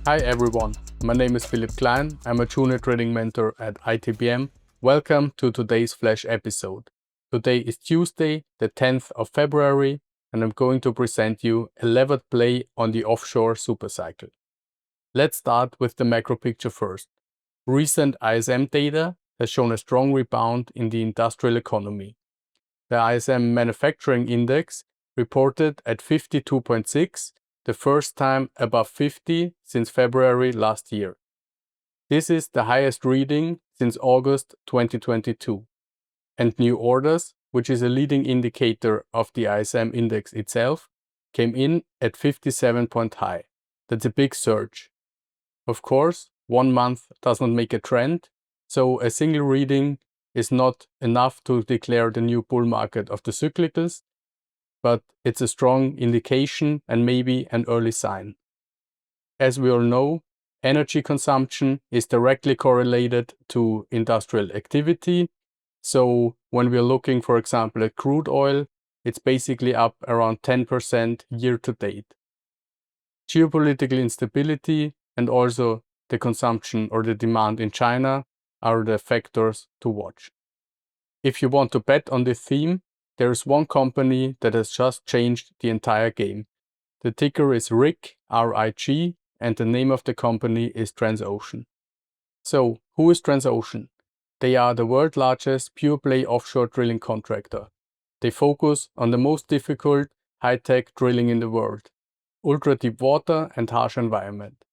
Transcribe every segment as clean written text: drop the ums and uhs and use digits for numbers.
Hi everyone, my name is Klien. I'm a junior trading mentor at ITPM. Welcome to today's Flash episode. Today is Tuesday, the 10th of February, and I'm going to present you a levered play on the Offshore Supercycle. Let's start with the macro picture first. Recent ISM data has shown a strong rebound in the industrial economy. The ISM Manufacturing Index reported at 52.6, the first time above 50 since February last year. This is the highest reading since August 2022. And new orders, which is a leading indicator of the ISM index itself, came in at 57 point high. That's a big surge. Of course, 1 month does not make a trend, so a single reading is not enough to declare the new bull market of the cyclicals, but it's a strong indication and maybe an early sign. As we all know, energy consumption is directly correlated to industrial activity. So when we're looking, for example, at crude oil, it's basically up around 10% year to date. Geopolitical instability and also the consumption or the demand in China are the factors to watch. If you want to bet on this theme, there is one company that has just changed the entire game. The ticker is RIG, R-I-G, and the name of the company is Transocean. So, who is Transocean? They are the world's largest pure-play offshore drilling contractor. They focus on the most difficult, high-tech drilling in the world, ultra-deepwater and harsh environment.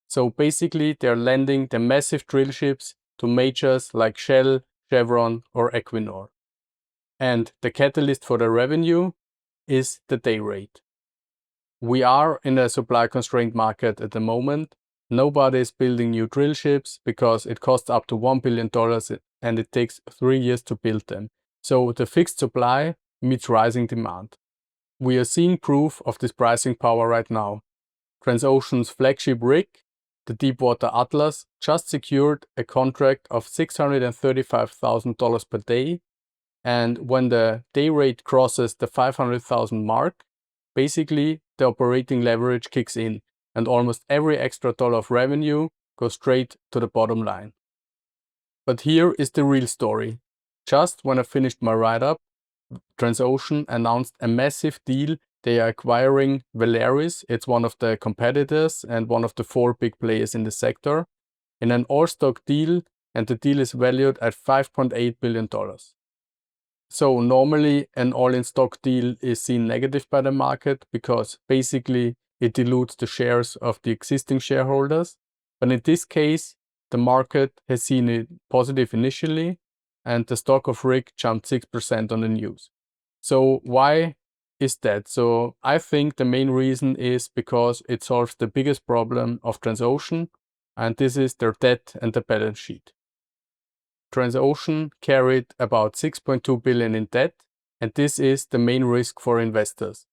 So basically, they're lending the massive drill ships to majors like Shell, Chevron, or Equinor. And the catalyst for the revenue is the day rate. We are in a supply-constrained market at the moment. Nobody is building new drill ships because it costs up to $1 billion and it takes 3 years to build them. So the fixed supply meets rising demand. We are seeing proof of this pricing power right now. Transocean's flagship rig, the Deepwater Atlas, just secured a contract of $635,000 per day. And when the day rate crosses the 500,000 mark, basically the operating leverage kicks in and almost every extra dollar of revenue goes straight to the bottom line. But here is the real story. Just when I finished my write-up, Transocean announced a massive deal. They are acquiring Valaris, it's one of the competitors and one of the 4 big players in the sector, in an all-stock deal, and the deal is valued at $5.8 billion. So normally an all-in stock deal is seen negative by the market because basically it dilutes the shares of the existing shareholders. But in this case, the market has seen it positive initially and the stock of RIG jumped 6% on the news. So why is that? So I think the main reason is because it solves the biggest problem of Transocean, and this is their debt and the balance sheet. Transocean carried about $6.2 billion in debt, and this is the main risk for investors.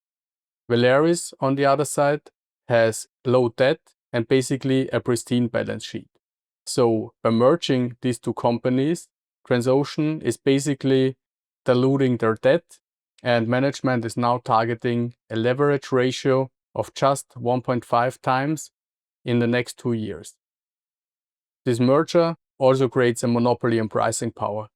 Valaris, on the other side, has low debt and basically a pristine balance sheet. So by merging these two companies, Transocean is basically diluting their debt, and management is now targeting a leverage ratio of just 1.5 times in the next 2 years. This merger also creates a monopoly on pricing power.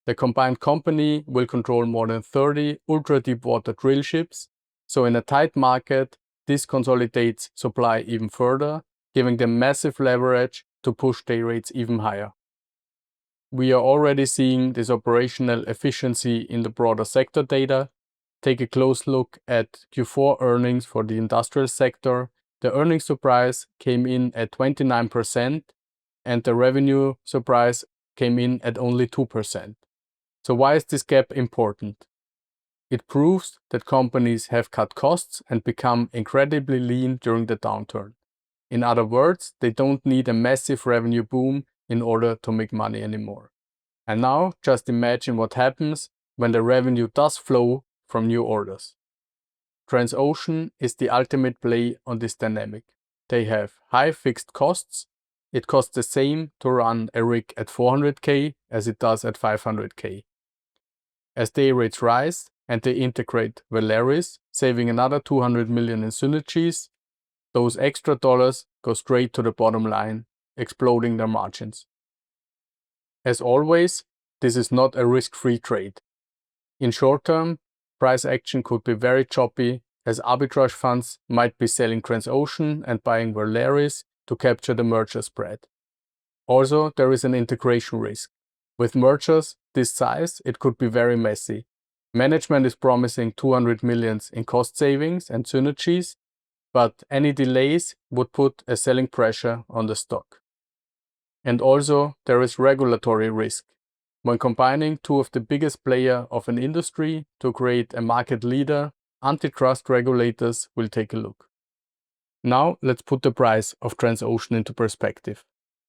The combined company will control more than 30 ultra-deepwater drill ships, so in a tight market, this consolidates supply even further, giving them massive leverage to push day rates even higher. We are already seeing this operational efficiency in the broader sector data. Take a close look at Q4 earnings for the industrial sector. The earnings surprise came in at 29%, and the revenue surprise came in at only 2%. So why is this gap important? It proves that companies have cut costs and become incredibly lean during the downturn. In other words, they don't need a massive revenue boom in order to make money anymore. And now just imagine what happens when the revenue does flow from new orders. Transocean is the ultimate play on this dynamic. They have high fixed costs. It costs the same to run a rig at 400k as it does at 500k. As day rates rise and they integrate Valaris, saving another $200 million in synergies, Those extra dollars go straight to the bottom line, exploding their margins. As always, this is not a risk-free trade. In short term, price action could be very choppy, as arbitrage funds might be selling Transocean and buying Valaris to capture the merger spread. Also, there is an integration risk. With mergers this size, it could be very messy. Management is promising 200 million in cost savings and synergies, but any delays would put a selling pressure on the stock. And also, there is regulatory risk. When combining two of the biggest players of an industry to create a market leader, antitrust regulators will take a look. Now let's put the price of Transocean into perspective.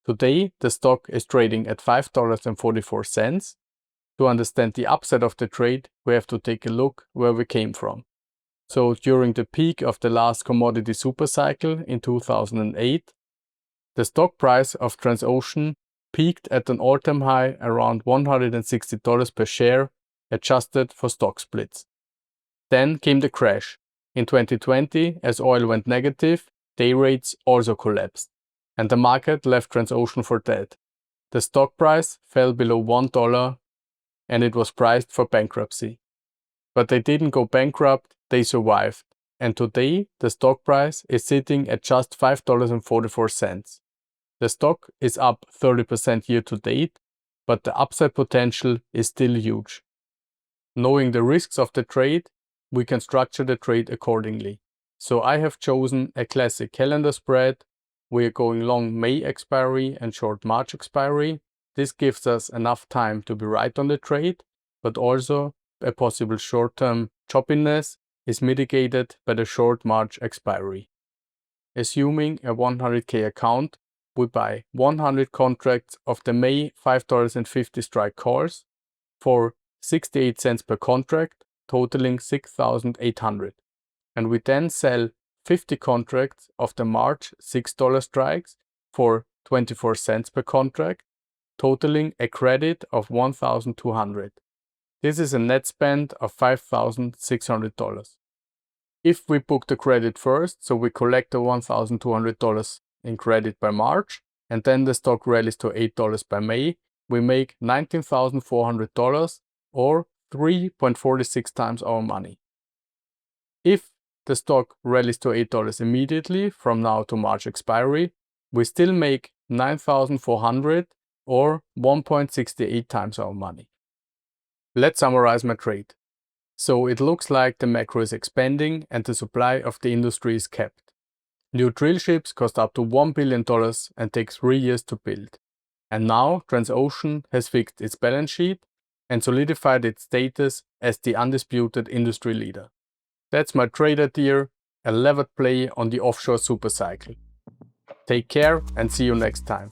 Today, the stock is trading at $5.44. To understand the upside of the trade, we have to take a look where we came from. So during the peak of the last commodity supercycle in 2008, the stock price of Transocean peaked at an all-time high around $160 per share, adjusted for stock splits. Then came the crash. In 2020, as oil went negative, day rates also collapsed, and the market left Transocean for dead. The stock price fell below $1, and it was priced for bankruptcy. But they didn't go bankrupt, they survived, and today the stock price is sitting at just $5.44. The stock is up 30% year to date, but the upside potential is still huge. Knowing the risks of the trade, we can structure the trade accordingly. So I have chosen a classic calendar spread. We are going long May expiry and short March expiry. This gives us enough time to be right on the trade, but also a possible short-term choppiness is mitigated by the short March expiry. Assuming a 100k account, we buy 100 contracts of the May $5.50 strike calls for 68 cents per contract, totaling 6,800. And we then sell 50 contracts of the March $6 strikes for 24 cents per contract, totaling a credit of 1,200. This is a net spend of $5,600. If we book the credit first, so we collect the $1,200 in credit by March, and then the stock rallies to $8 by May, we make $19,400 or 3.46 times our money. If the stock rallies to $8 immediately from now to March expiry, we still make $9,400 or 1.68 times our money. Let's summarize my trade. So it looks like the macro is expanding and the supply of the industry is capped. New drill ships cost up to $1 billion and take 3 years to build. And now Transocean has fixed its balance sheet and solidified its status as the undisputed industry leader. That's my trade idea, a levered play on the offshore supercycle. Take care and see you next time.